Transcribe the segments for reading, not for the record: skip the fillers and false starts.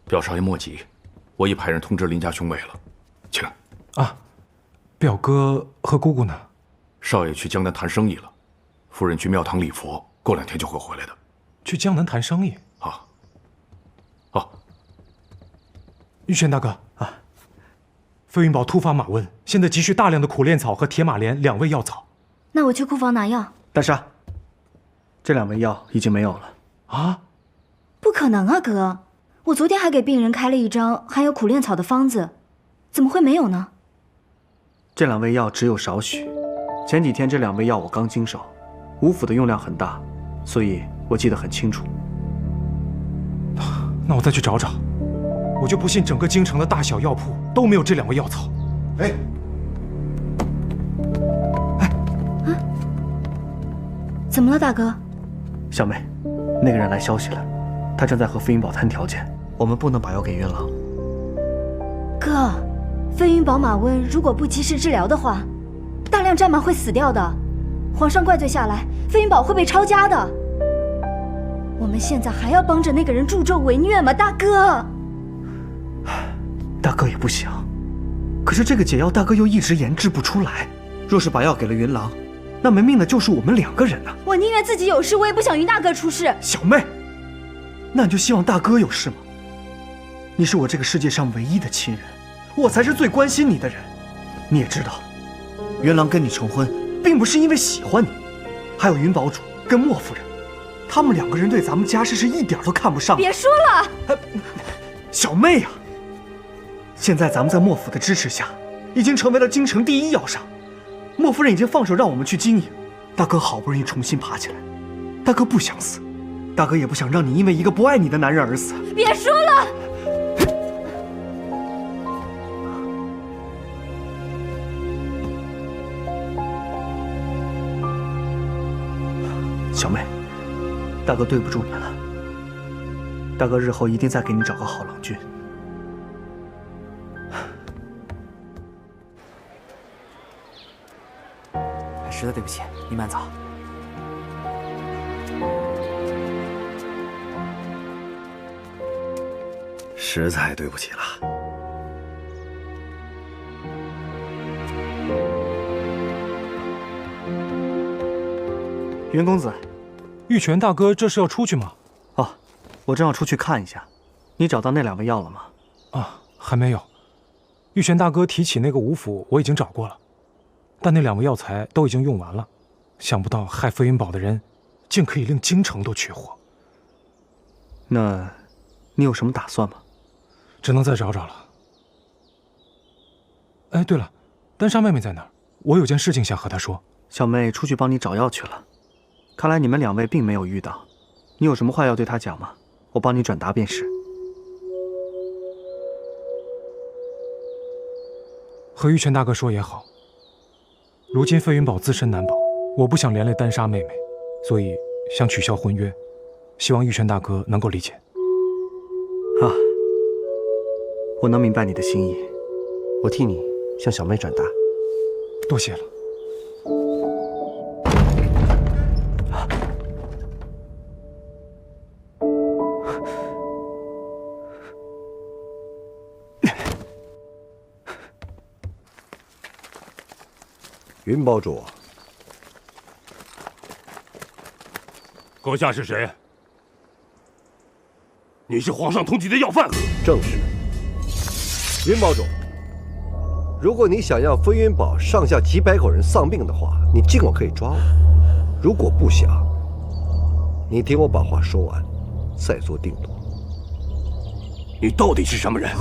表少爷莫急，我已派人通知林家兄妹了，请。啊，表哥和姑姑呢？少爷去江南谈生意了，夫人去庙堂礼佛，过2天就会回来的。去江南谈生意？啊。玉泉大哥啊，飞云堡突发马瘟，现在急需大量的苦楝草和铁马莲2味药草。那我去库房拿药。大沙，这2味药已经没有了。啊？不可能啊，哥！我昨天还给病人开了一张含有苦楝草的方子，怎么会没有呢？这2味药只有少许，前几天这2味药我刚经手，吴府的用量很大，所以我记得很清楚。那我再去找找。我就不信整个京城的大小药铺都没有这2味药草。啊！怎么了，大哥？小妹，那个人来消息了，他正在和飞云堡谈条件，我们不能把药给云郎。哥，飞云堡马瘟如果不及时治疗的话，大量战马会死掉的，皇上怪罪下来，飞云堡会被抄家的。我们现在还要帮着那个人助纣为虐吗，大哥？大哥也不想，可是这个解药大哥又一直研制不出来。若是把药给了云郎，那没命的就是我们2个人呢。我宁愿自己有事，我也不想云大哥出事。小妹，那你就希望大哥有事吗？你是我这个世界上唯一的亲人，我才是最关心你的人。你也知道，云郎跟你成婚，并不是因为喜欢你，还有云堡主跟莫夫人，他们2个人对咱们家世是一点都看不上。别说了，小妹呀！现在咱们在莫府的支持下，已经成为了京城第1药商。莫夫人已经放手让我们去经营，大哥好不容易重新爬起来，大哥不想死，大哥也不想让你因为一个不爱你的男人而死。别说了。小妹，大哥对不住你了，大哥日后一定再给你找个好郎君。实在对不起，您慢走。实在对不起了。云公子，玉泉大哥这是要出去吗？哦，我正要出去看一下。你找到那2味药了吗？啊，还没有。玉泉大哥提起那个吴府，我已经找过了。但那2味药材都已经用完了，想不到害飞云堡的人，竟可以令京城都缺货。那，你有什么打算吗？只能再找找了。哎，对了，丹莎妹妹在哪儿？我有件事情想和她说。小妹出去帮你找药去了，看来你们2位并没有遇到。你有什么话要对她讲吗？我帮你转达便是。和玉泉大哥说也好。如今飞云堡自身难保，我不想连累丹莎妹妹，所以想取消婚约，希望玉泉大哥能够理解。啊，我能明白你的心意，我替你向小妹转达。多谢了。云堡主，阁下是谁？你是皇上通缉的要犯？正是。云堡主，如果你想要飞云堡上下几百口人丧命的话，你尽管可以抓我；如果不想，你听我把话说完，再做定夺。你到底是什么人？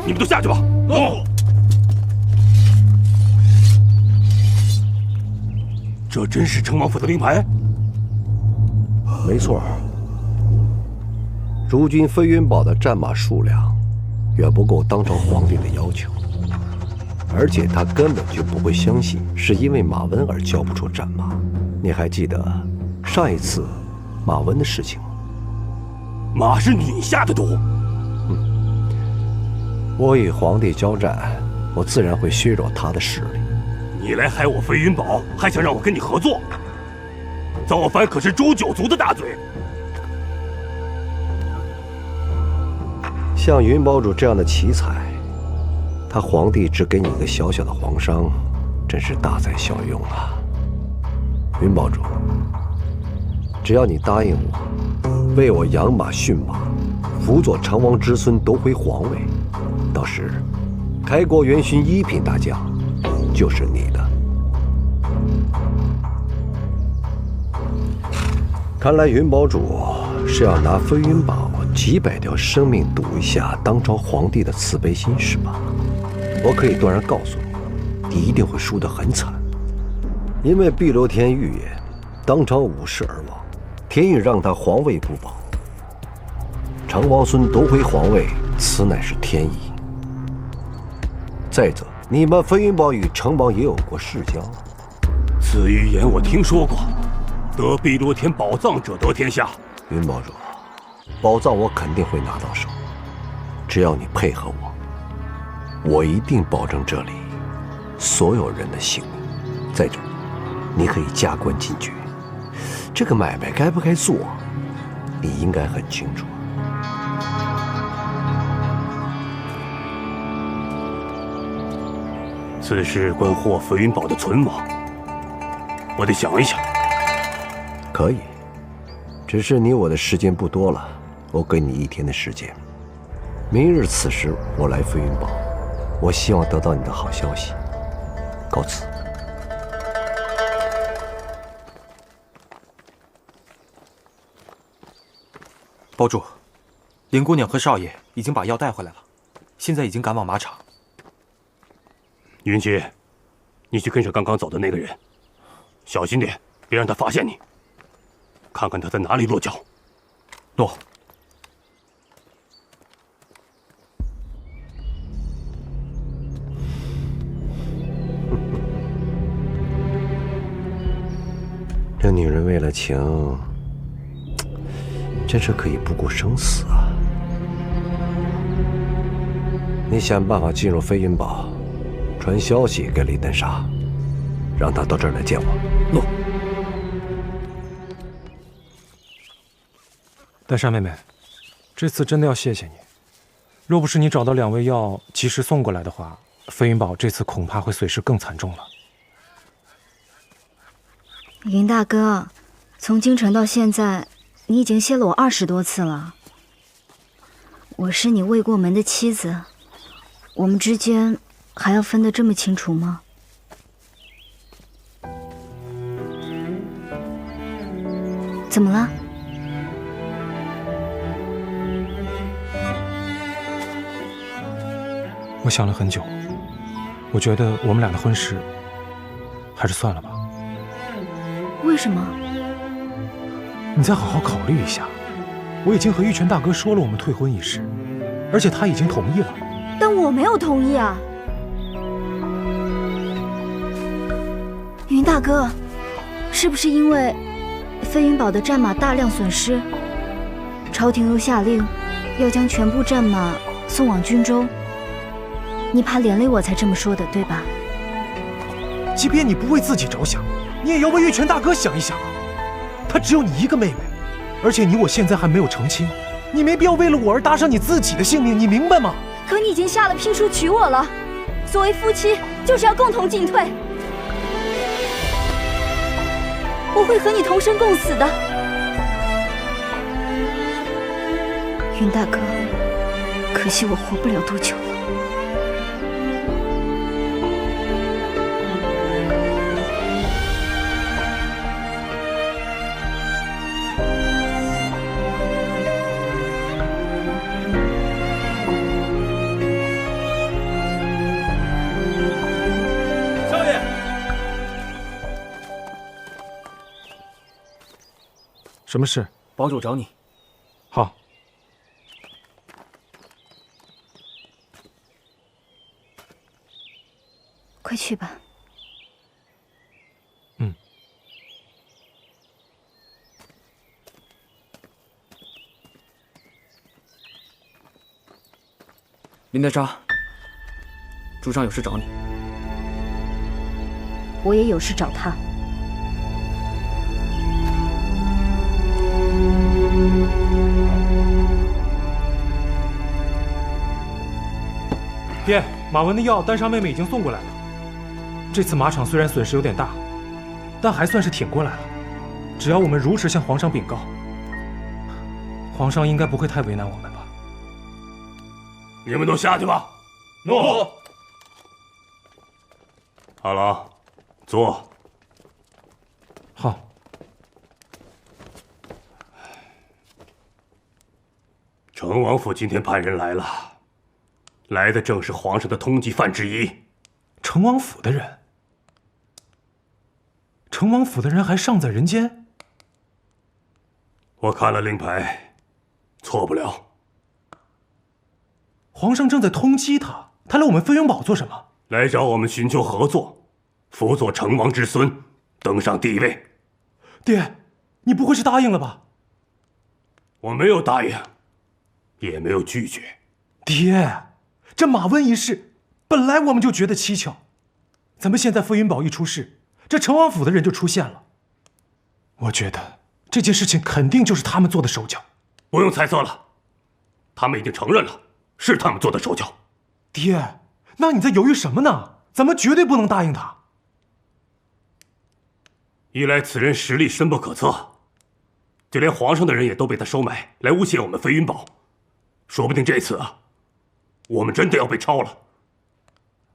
你们都下去吧。走。这真是城隍府的令牌？没错。如今飞云堡的战马数量远不够当朝皇帝的要求，而且他根本就不会相信是因为马温而交不出战马。你还记得上一次马温的事情吗？马是你下的毒。我与皇帝交战，我自然会削弱他的势力。你来害我飞云堡，还想让我跟你合作？造反可是诛九族的大罪。像云堡主这样的奇才，他皇帝只给你一个小小的皇商，真是大材小用啊。云堡主，只要你答应我，为我养马驯马，辅佐成王之孙夺回皇位，到时开国元勋一品大将就是你的。看来云堡主是要拿飞云堡几百条生命赌一下当朝皇帝的慈悲心，是吧？我可以断然告诉你，你一定会输得很惨，因为碧螺天预言当朝武士而亡，天意让他皇位不保，成王孙夺回皇位，此乃是天意。再者，你们飞云堡与城邦也有过世交，此预言我听说过，得碧螺天宝藏者得天下。云堡主，宝藏我肯定会拿到手，只要你配合我一定保证这里所有人的性命。再者，你可以加官进爵，这个买卖该不该做，你应该很清楚。此事关乎飞云堡的存亡，我得想一想。可以，只是你我的时间不多了，我给你1天的时间。明日此时我来飞云堡，我希望得到你的好消息。告辞。堡主，林姑娘和少爷已经把药带回来了，现在已经赶往马场。云溪，你去跟上刚刚走的那个人，小心点，别让他发现你。看看他在哪里落脚。诺。这女人为了情，真是可以不顾生死啊！你想办法进入飞云堡，传消息给李丹莎，让她到这儿来见我。诺。丹莎妹妹，这次真的要谢谢你。若不是你找到2味药及时送过来的话，飞云堡这次恐怕会损失更惨重了。云大哥，从京城到现在，你已经谢了我20多次了。我是你未过门的妻子，我们之间还要分得这么清楚吗？怎么了？我想了很久，我觉得我们俩的婚事还是算了吧。为什么？你再好好考虑一下。我已经和玉泉大哥说了我们退婚一事，而且他已经同意了。但我没有同意啊。云大哥，是不是因为飞云堡的战马大量损失，朝廷又下令要将全部战马送往军中？你怕连累我才这么说的，对吧？即便你不为自己着想，你也要为玉泉大哥想一想啊！他只有你一个妹妹，而且你我现在还没有成亲，你没必要为了我而搭上你自己的性命，你明白吗？可你已经下了聘书娶我了，所谓夫妻就是要共同进退，我会和你同生共死的。云大哥，可惜我活不了多久了。什么事？堡主找你。好。快去吧。嗯。林德沙，主上有事找你。我也有事找他。爹，马文的药丹莎妹妹已经送过来了。这次马场虽然损失有点大，但还算是挺过来了。只要我们如实向皇上禀告，皇上应该不会太为难我们吧？你们都下去吧。诺。阿郎，坐。好。成王府今天派人来了，来的正是皇上的通缉犯之一。成王府的人？成王府的人还尚在人间？我看了令牌，错不了。皇上正在通缉他，他来我们飞云堡做什么？来找我们寻求合作，辅佐成王之孙登上帝位。爹，你不会是答应了吧？我没有答应，也没有拒绝。爹，这马温一事本来我们就觉得蹊跷，咱们现在飞云堡一出事，这成王府的人就出现了。我觉得这件事情肯定就是他们做的手脚。不用猜测了，他们已经承认了，是他们做的手脚。爹，那你在犹豫什么呢？咱们绝对不能答应他。一来此人实力深不可测，就连皇上的人也都被他收买，来诬陷我们飞云堡。说不定这次我们真的要被抄了。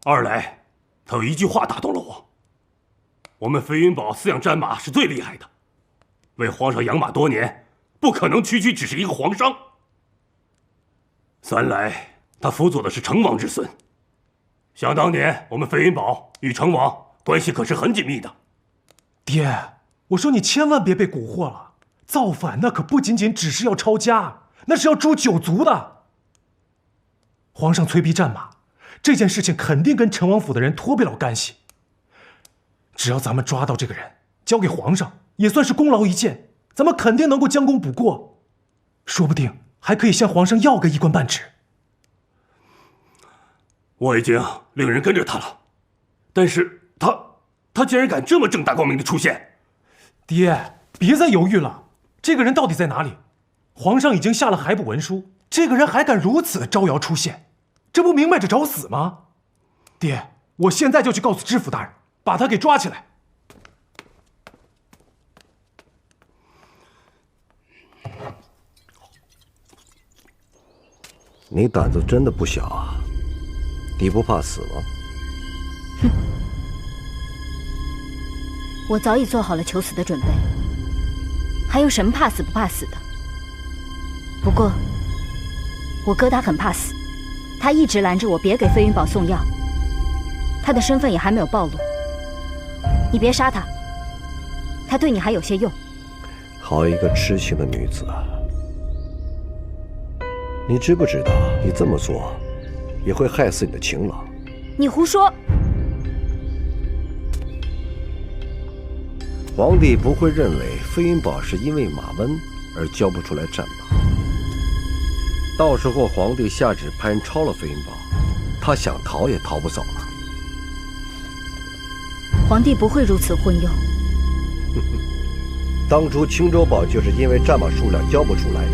二来，他有一句话打动了我：我们飞云堡饲养战马是最厉害的，为皇上养马多年，不可能区区只是一个皇商。三来，他辅佐的是成王之孙，想当年我们飞云堡与成王关系可是很紧密的。爹，我说你千万别被蛊惑了，造反那可不仅仅只是要抄家，那是要诛九族的。皇上催逼战马，这件事情肯定跟成王府的人脱不了干系。只要咱们抓到这个人，交给皇上，也算是功劳一件，咱们肯定能够将功补过，说不定还可以向皇上要个一官半职。我已经令人跟着他了，但是他竟然敢这么正大光明的出现。爹，别再犹豫了，这个人到底在哪里？皇上已经下了海捕文书，这个人还敢如此招摇出现，这不明摆着找死吗？爹，我现在就去告诉知府大人，把他给抓起来。你胆子真的不小啊！你不怕死吗？哼，我早已做好了求死的准备，还有什么怕死不怕死的？不过，我哥他很怕死，他一直拦着我别给飞云堡送药，他的身份也还没有暴露。你别杀他，他对你还有些用。好一个痴情的女子啊！你知不知道，你这么做也会害死你的情郎？你胡说！皇帝不会认为飞云堡是因为马温而交不出来战马。到时候皇帝下旨派人抄了飞云堡，他想逃也逃不走了。皇帝不会如此昏庸。当初青州堡就是因为战马数量交不出来，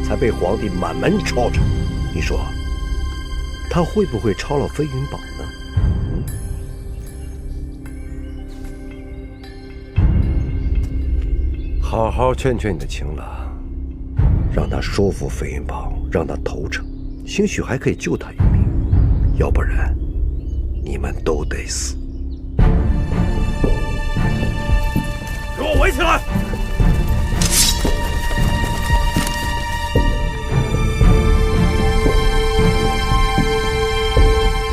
才被皇帝满门抄着。你说，他会不会抄了飞云堡呢？好好劝劝你的情郎，让他收复飞云堡，让他投诚，兴许还可以救他一命。要不然，你们都得死。给我围起来！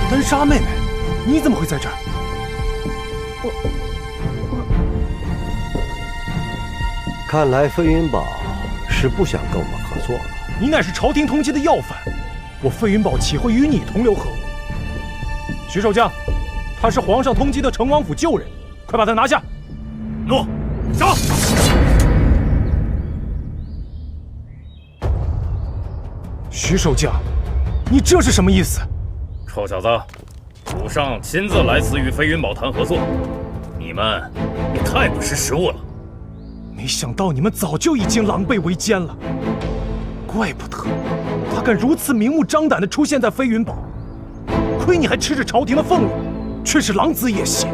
丹莎妹妹，你怎么会在这儿？看来飞云堡是不想跟我们合作了。你乃是朝廷通缉的要犯，我飞云堡岂会与你同流合污？徐守将，他是皇上通缉的成王府旧人，快把他拿下！诺，杀！徐守将，你这是什么意思？臭小子，主上亲自来此与飞云堡谈合作，你们也太不识时务了。没想到你们早就已经狼狈为奸了，怪不得他敢如此明目张胆地出现在飞云堡。亏你还吃着朝廷的俸禄，却是狼子野心。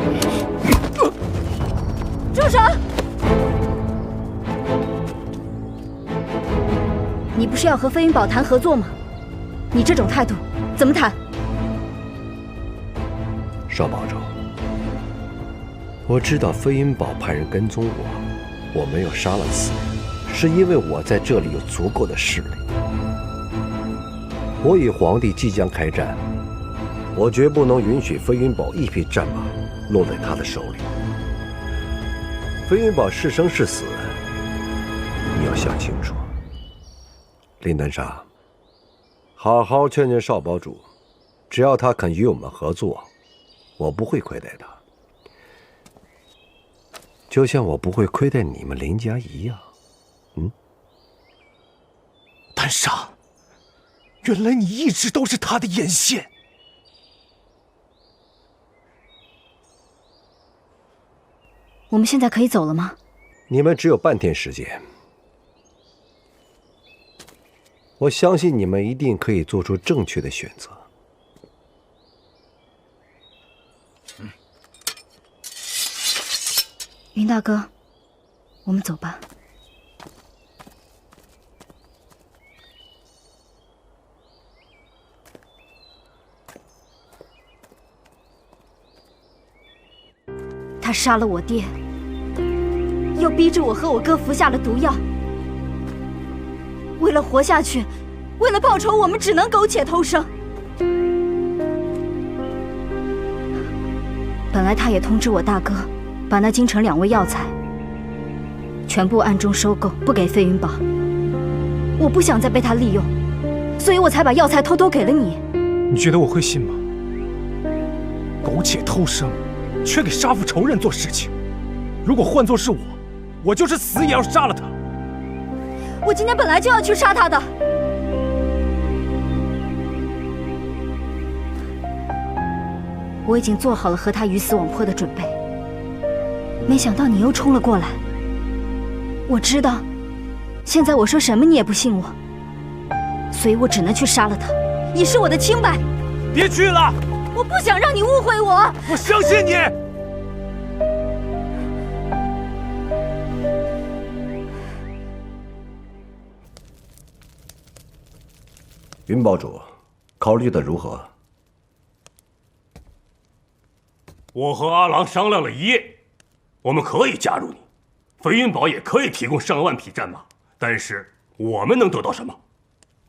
住手！你不是要和飞云宝谈合作吗？你这种态度怎么谈？少保主，我知道飞云堡派人跟踪我没有杀了此人，是因为我在这里有足够的势力。我与皇帝即将开战，我绝不能允许飞云堡一匹战马落在他的手里。飞云堡是生是死，你要想清楚。林丹沙，好好劝劝少保主，只要他肯与我们合作，我不会亏待他，就像我不会亏待你们林家一样。丹沙，原来你一直都是他的眼线。我们现在可以走了吗？你们只有半天时间，我相信你们一定可以做出正确的选择。云大哥，我们走吧。他杀了我爹，又逼着我和我哥服下了毒药。为了活下去，为了报仇，我们只能苟且偷生。本来他也通知我大哥，把那京城2味药材全部暗中收购，不给飞云堡。我不想再被他利用，所以我才把药材偷偷给了你。你觉得我会信吗？苟且偷生，却给杀父仇人做事情。如果换作是我，我就是死也要杀了他。我今天本来就要去杀他的。我已经做好了和他鱼死网破的准备，没想到你又冲了过来。我知道，现在我说什么你也不信我，所以我只能去杀了他，以示我的清白。别去了！我不想让你误会我。我相信你。云堡主，考虑的如何？我和阿郎商量了一夜，我们可以加入你，飞云堡也可以提供上万匹战马，但是我们能得到什么？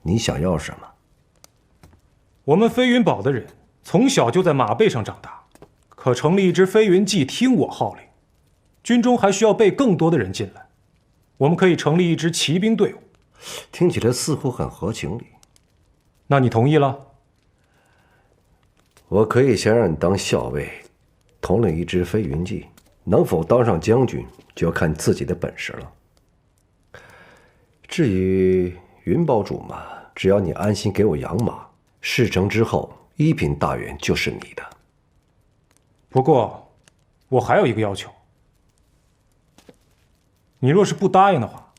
你想要什么？我们飞云堡的人从小就在马背上长大，可成立一支飞云骑，听我号令。军中还需要备更多的人进来，我们可以成立一支骑兵队伍。听起来似乎很合情理。那你同意了？我可以先让你当校尉，统领一支飞云骑，能否当上将军，就要看自己的本事了。至于云堡主嘛，只要你安心给我养马，事成之后，1品大员就是你的。不过，我还有一个要求。你若是不答应的话，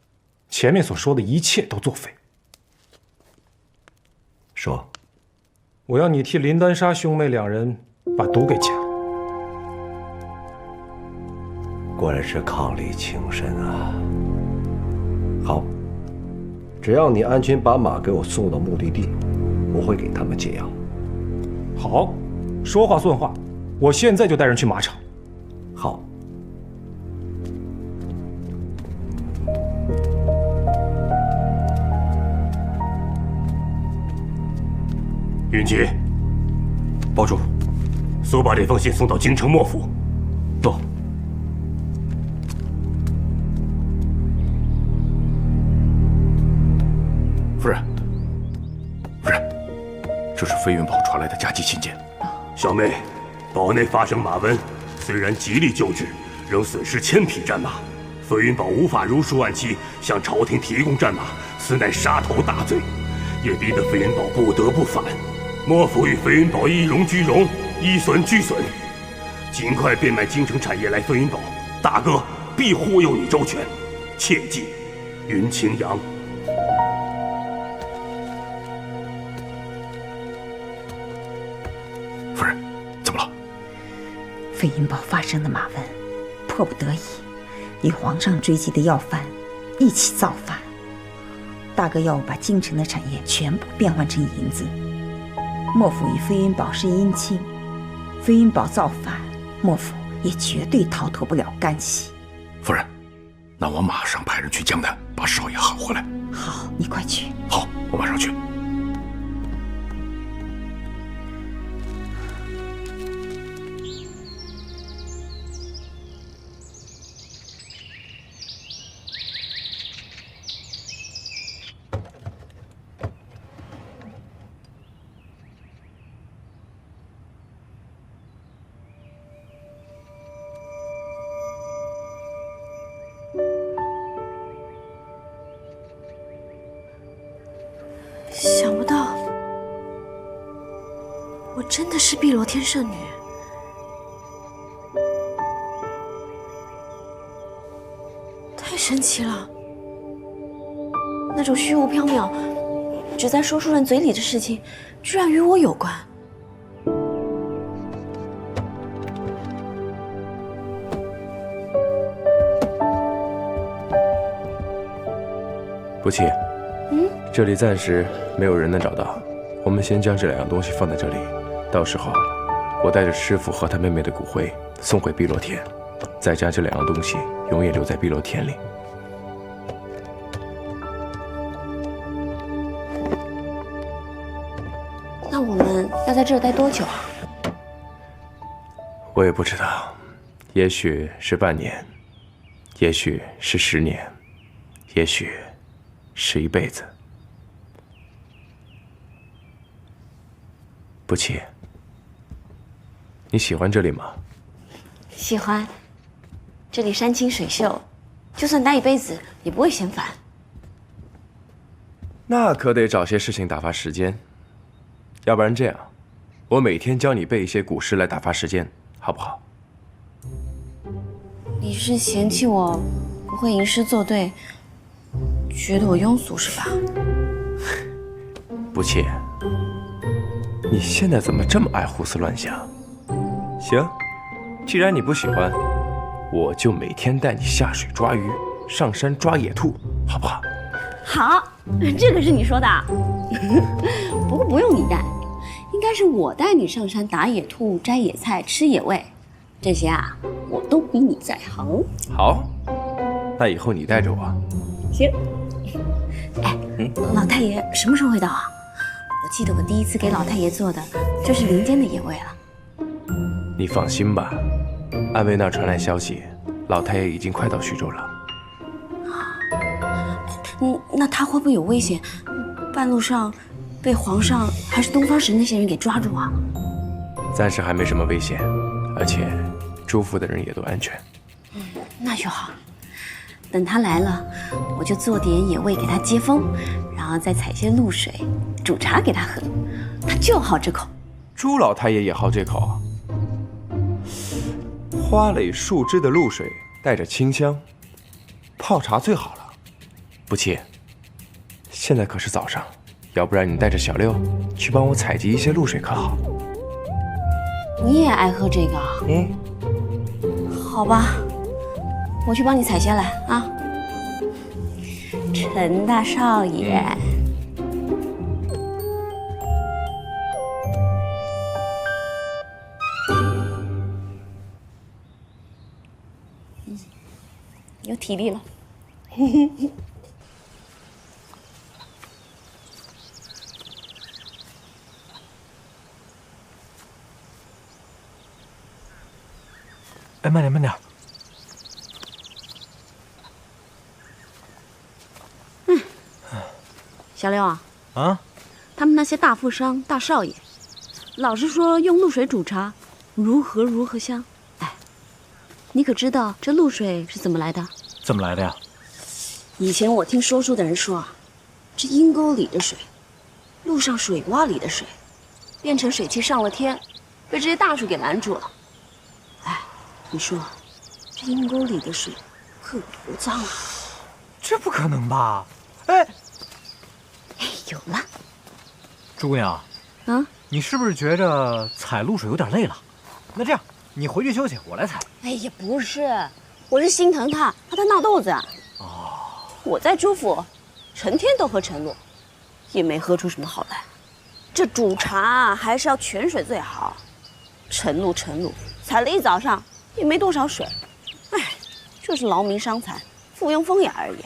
前面所说的一切都作废。说，我要你替林丹沙兄妹2人把毒给加了。果然是伉俪情深啊！好，只要你安全把马给我送到目的地，我会给他们解药。好，说话算话，我现在就带人去马场。好。云骑，堡主，速把这封信送到京城莫府。诺。夫人，夫人，这是飞云堡传来的加急信件。小妹，堡内发生马瘟，虽然极力救治，仍损失1000匹战马。飞云堡无法如数按期向朝廷提供战马，此乃杀头大罪，也逼得飞云堡不得不反。莫府与飞云堡一荣俱荣，一损俱损。尽快变卖京城产业来飞云堡，大哥必护佑你周全。切记，云清扬。飞云堡发生的马文，迫不得已与皇上追击的要犯一起造反。大哥要我把京城的产业全部变换成银子。莫府与飞云堡是姻亲，飞云堡造反，莫府也绝对逃脱不了干系。夫人，那我马上派人去江南把少爷喊回来。好，你快去。好，我马上去。想不到，我真的是碧螺天圣女。太神奇了！那种虚无缥缈、只在说书人嘴里的事情，居然与我有关。不弃，这里暂时没有人能找到，我们先将这2样东西放在这里，到时候我带着师傅和他妹妹的骨灰送回碧螺天，再将这2样东西永远留在碧螺天里。那我们要在这儿待多久啊？我也不知道，也许是半年，也许是10年，也许是一辈子。不弃，你喜欢这里吗？喜欢，这里山清水秀，就算待一辈子也不会嫌烦。那可得找些事情打发时间，要不然这样，我每天教你背一些古诗来打发时间，好不好？你是嫌弃我不会吟诗作对，觉得我庸俗是吧？不弃，你现在怎么这么爱胡思乱想？行，既然你不喜欢，我就每天带你下水抓鱼，上山抓野兔，好不好？好，这可是你说的。不过不用你带，应该是我带你上山打野兔、摘野菜、吃野味，这些啊，我都比你在行。好，那以后你带着我。行。哎，老太爷什么时候会到啊？我记得我第一次给老太爷做的就是林间的野味了。你放心吧，安慰那儿传来消息，老太爷已经快到徐州了。那他会不会有危险？半路上被皇上还是东方神那些人给抓住啊？暂时还没什么危险，而且朱府的人也都安全。那就好。等他来了，我就做点野味给他接风，然后再采些露水煮茶给他喝，他就好这口。朱老太爷也好这口。花蕾树枝的露水带着清香，泡茶最好了。不弃，现在可是早上，要不然你带着小六去帮我采集一些露水可好？你也爱喝这个啊？好吧，我去帮你采些来啊。陈大少爷。有体力了。哎，慢点，慢点。小六啊，他们那些大富商、大少爷，老是说用露水煮茶，如何香。哎，你可知道这露水是怎么来的？怎么来的呀？以前我听说书的人说啊，这阴沟里的水，路上水洼里的水，变成水汽上了天，被这些大树给拦住了。哎，你说这阴沟里的水可多脏啊！这不可能吧？哎，有了。朱姑娘，你是不是觉着采露水有点累了？那这样，你回去休息，我来采。哎呀，不是，我是心疼他，怕他闹豆子。哦，我在朱府，成天都喝晨露，也没喝出什么好来。这煮茶还是要泉水最好，晨露，采了一早上也没多少水，哎，就是劳民伤财，附庸风雅而已。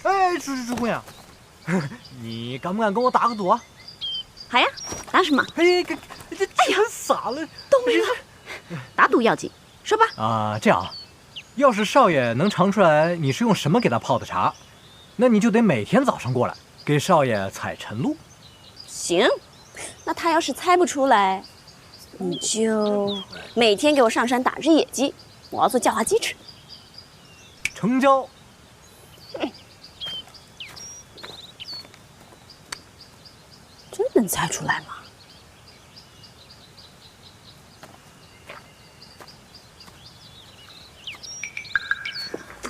哎，朱姑娘，你敢不敢跟我打个赌啊？好呀，打什么？哎，这很傻了，都没了。打赌要紧，说吧。啊，这样，要是少爷能尝出来你是用什么给他泡的茶，那你就得每天早上过来给少爷采晨露。行，那他要是猜不出来，你就每天给我上山打只野鸡，我要做叫花鸡吃。成交。真能猜出来吗？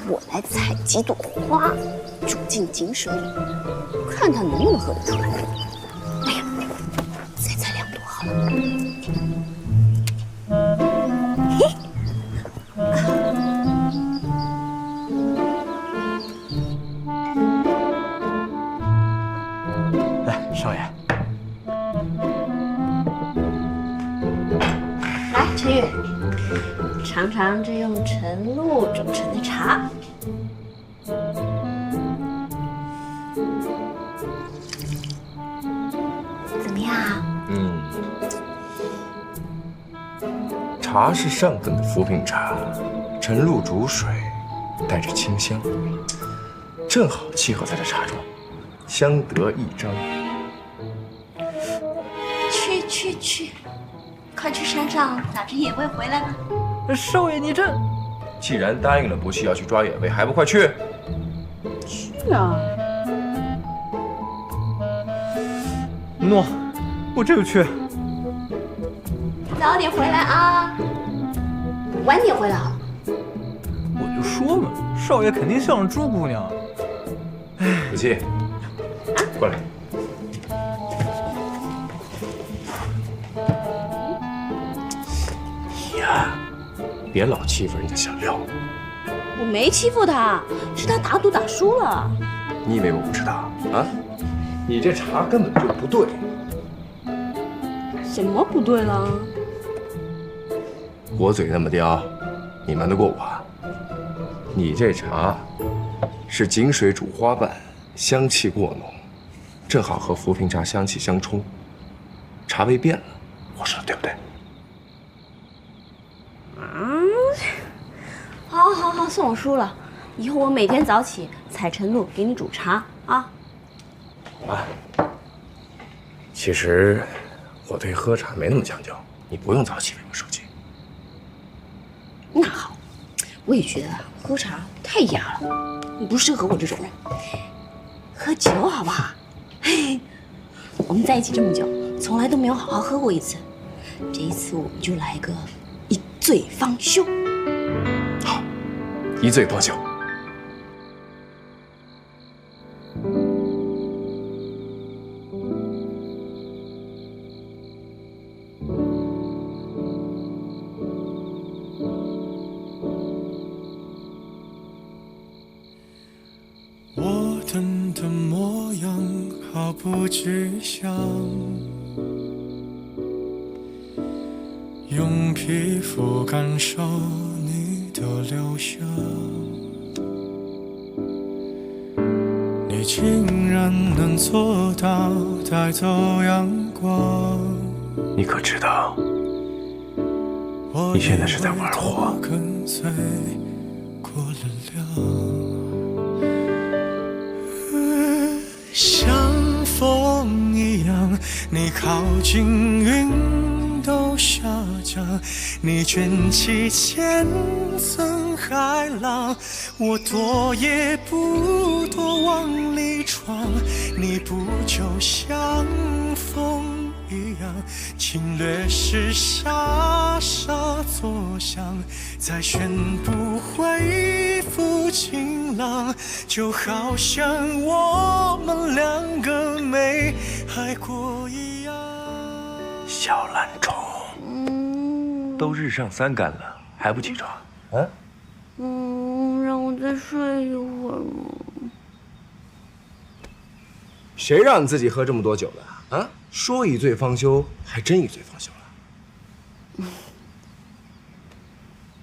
我来采几朵花，煮进井水里，看他能不能喝得出来。哎呀，再采2朵好了。嘿，来，少爷。来，陈宇，尝尝这用晨露煮成的茶。怎么样？茶是上等的浮萍茶，晨露煮水，带着清香，正好契合在这茶中，相得益彰。去，快去山上打只野味回来吧。少爷，你这……既然答应了不弃要去抓野味，还不快去？去啊！诺，我这就去。早点回来啊，晚点回来好了。我就说嘛，少爷肯定向着朱姑娘。不弃，过来。呀，别老欺负人家小廖。我没欺负他，是他打赌打输了。你以为我不知道啊？你这茶根本就不对。什么不对了？我嘴那么刁，你瞒得过我啊？你这茶是井水煮花瓣，香气过浓，正好和浮萍茶香气相冲，茶味变了。我说的对不对？好，算我输了。以后我每天早起采晨露给你煮茶啊。其实我对喝茶没那么讲究，你不用早起为我受惊。那好，我也觉得喝茶太雅了，不适合我这种人。喝酒好不好？我们在一起这么久，从来都没有好好喝过一次。这一次我们就来个一醉方休。好，一醉方休。我等的模样毫不具象，用皮肤感受你的留香，你竟然能做到带走阳光。你可知道，你现在是在玩火？跟随过了量。像风一样，你靠近云都下降，你卷起千层海浪，我躲也不躲往里闯，你不就像风一样，侵略时傻傻作响，再宣布恢复晴朗，就好像我们两个没爱过一样。小懒虫，都日上3竿了，还不起床？啊？让我再睡一会儿嘛。谁让你自己喝这么多酒的啊？说一醉方休，还真一醉方休了。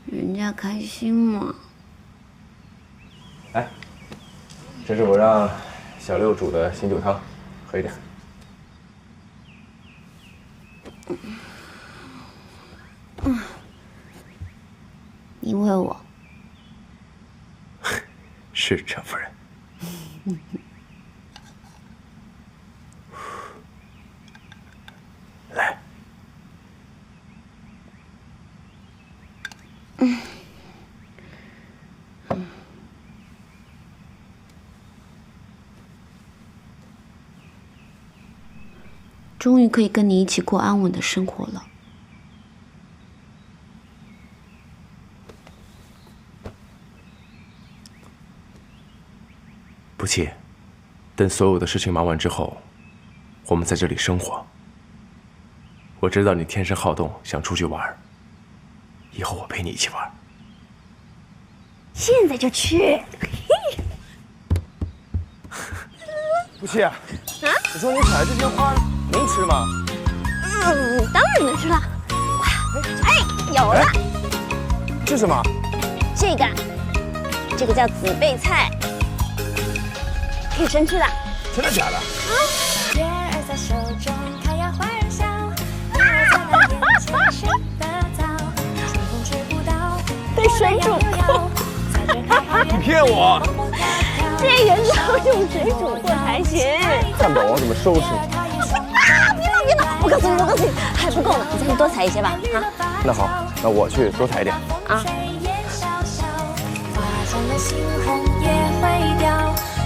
人家开心嘛。来，这是我让小六煮的醒酒汤，喝一点。你喂我。是陈夫人。来。终于可以跟你一起过安稳的生活了。不气，等所有的事情忙完之后，我们在这里生活。我知道你天生好动，想出去玩，以后我陪你一起玩。现在就去。不气，你说你采的这些花能吃吗？当然能吃了。哎，有了。这什么？这个叫紫背菜，可以生吃的。真的假的？被水煮过。你骗我！这个要用水煮过才行。汉堡王怎么收拾？别闹！我告诉你，还不够呢，你再多采一些吧。啊。那好，那我去多采一点。啊。猩红也会掉，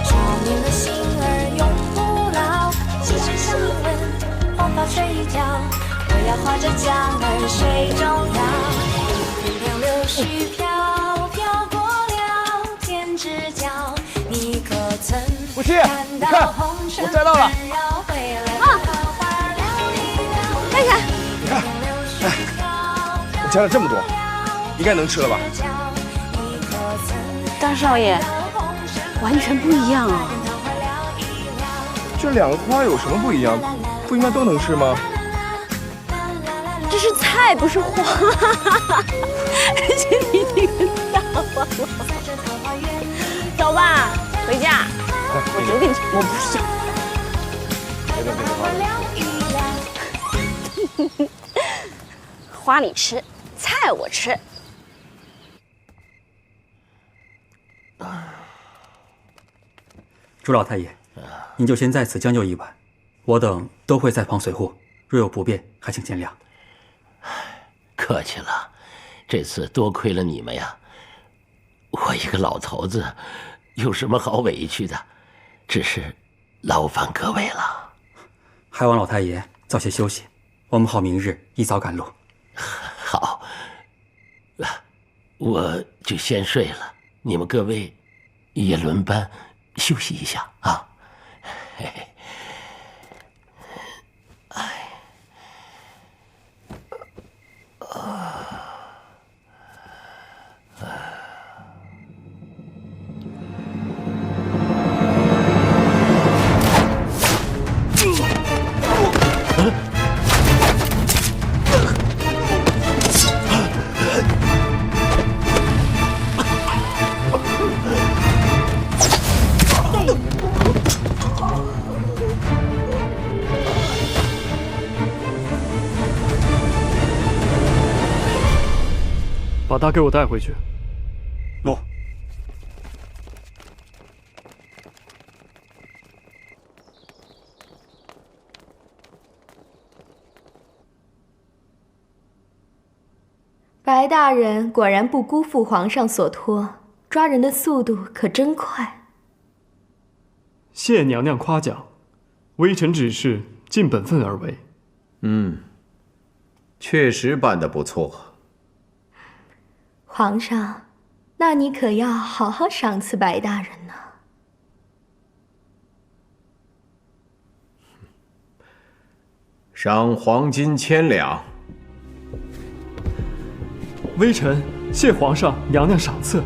少年的心儿永不老。细声相闻，黄发垂髫，我要划着桨儿水中摇。一片柳絮飘飘过了天之角，你可曾看到红尘纷扰回来桃花聊一聊？看看，你看，哎，我加了这么多，应该能吃了吧？大少爷，完全不一样啊！这两个花有什么不一样？不应该都能吃吗？这是菜，不是花，而且你这个大王了。走吧，回家。我留给你吃，我不要。花你吃，菜我吃。朱老太爷，您就先在此将就一晚，我等都会在旁随护，若有不便，还请见谅。客气了，这次多亏了你们呀。我一个老头子，有什么好委屈的？只是劳烦各位了。还望老太爷早些休息，我们好明日一早赶路。好，我就先睡了，你们各位也轮班休息一下啊。嘿嘿。把他给我带回去。诺。白大人果然不辜负皇上所托，抓人的速度可真快。谢娘娘夸奖，微臣只是尽本分而为。确实办得不错。皇上，那你可要好好赏赐白大人呢。赏黄金1000两。微臣谢皇上娘娘赏赐。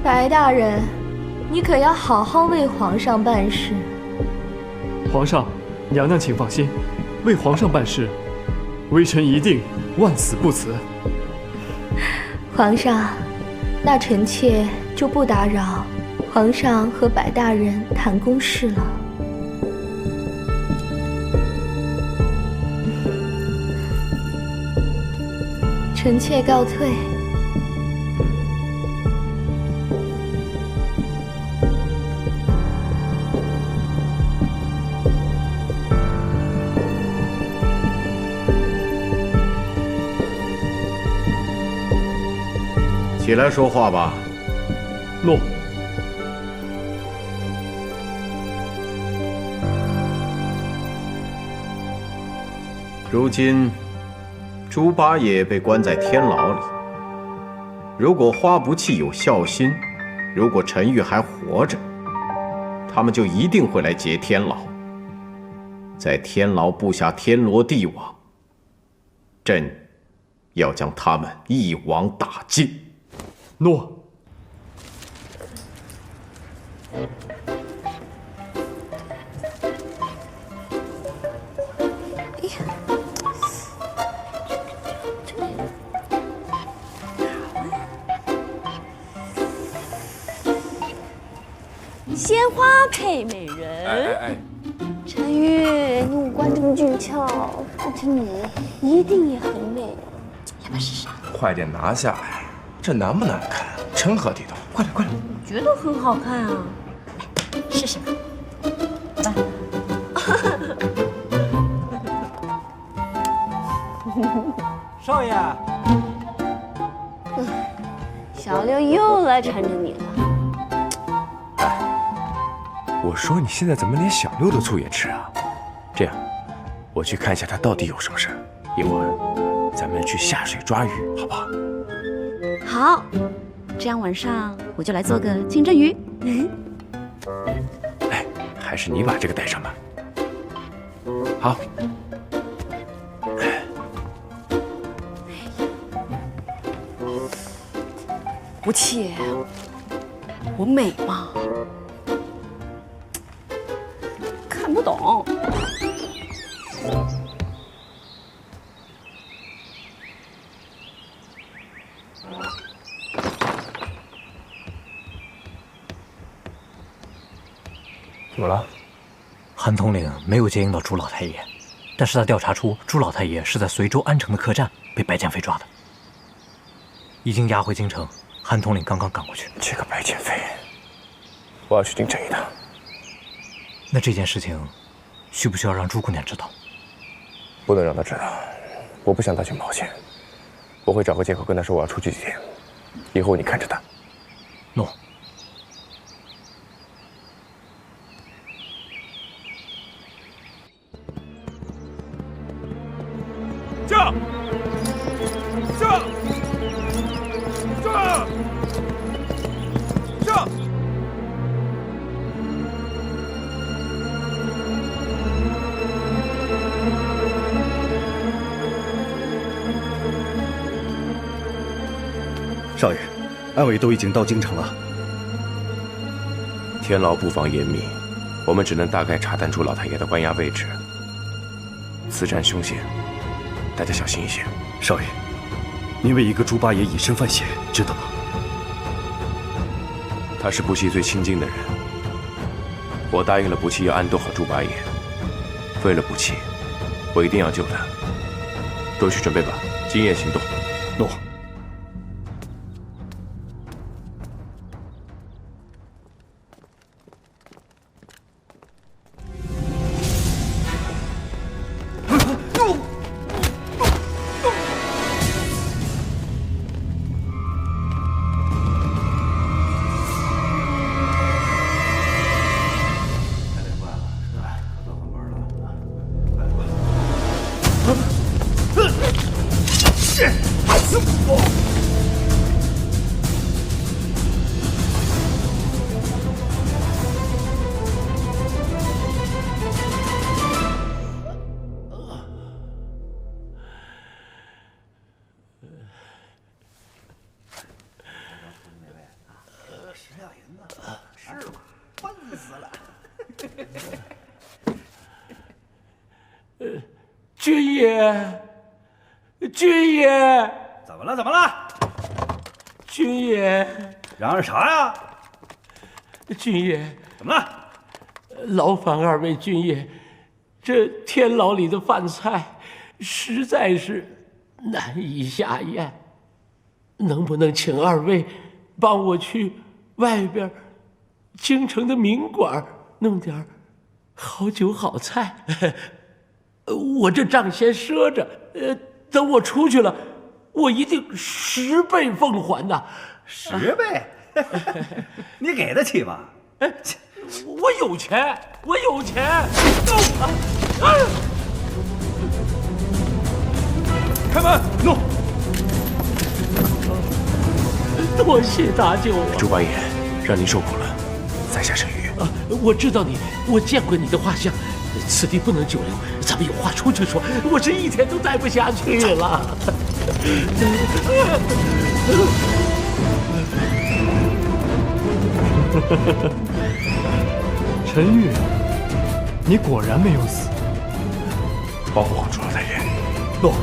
白大人，你可要好好为皇上办事。皇上，娘娘请放心，为皇上办事，微臣一定万死不辞。皇上，那臣妾就不打扰皇上和白大人谈公事了。臣妾告退。起来说话吧。诺。如今，猪八爷被关在天牢里。如果花不弃有孝心，如果陈玉还活着，他们就一定会来劫天牢。在天牢布下天罗地网，朕要将他们一网打尽。诺。鲜花配美人。陈玉，你五官这么俊俏，看着你一定也很美啊！要不要试试？快点拿下来，这难不难看？成何体统？快点，快点！我觉得很好看啊，来试试吧。来吧。少爷。小六又来缠着你了。我说你现在怎么连小六的醋也吃啊？这样，我去看一下他到底有什么事儿。一会儿咱们去下水抓鱼，好不好？好，这样晚上我就来做个清蒸鱼。哎，还是你把这个带上吧。好。不气，我美吗？看不懂。怎么了？韩统领没有接应到朱老太爷，但是他调查出朱老太爷是在随州安城的客栈被白剑飞抓的，已经押回京城。韩统领刚刚赶过去。这个白剑飞，我要去京城一趟。那这件事情，需不需要让朱姑娘知道？不能让她知道，我不想她去冒险。我会找个借口跟她说我要出去几天，以后你看着她。诺。驾！驾！驾！驾！少爷，安伟都已经到京城了。天牢布防严密，我们只能大概查探出老太爷的关押位置。此战凶险，大家小心一些。少爷，您为一个猪八爷以身犯险，值得吗？他是不期最亲近的人，我答应了不期要安顿好猪八爷。为了不期，我一定要救他。都去准备吧，今夜行动。诺。是吗？笨死了。军爷，军爷，怎么了？怎么了？军爷，嚷嚷啥呀？军爷，怎么了？劳烦二位军爷，这天牢里的饭菜实在是难以下咽，能不能请二位帮我去外边京城的名馆弄点好酒好菜？我这账先赊着，等我出去了，我一定10倍奉还呐！10倍？你给得起吗？我有钱，我有钱！开门，弄！多谢大舅啊！朱八爷，让您受苦了，在下陈宇。我知道你，我见过你的画像，此地不能久留，咱们有话出去说。我这一天都待不下去了。陈玉，你果然没有死。保护好朱老太爷。弄。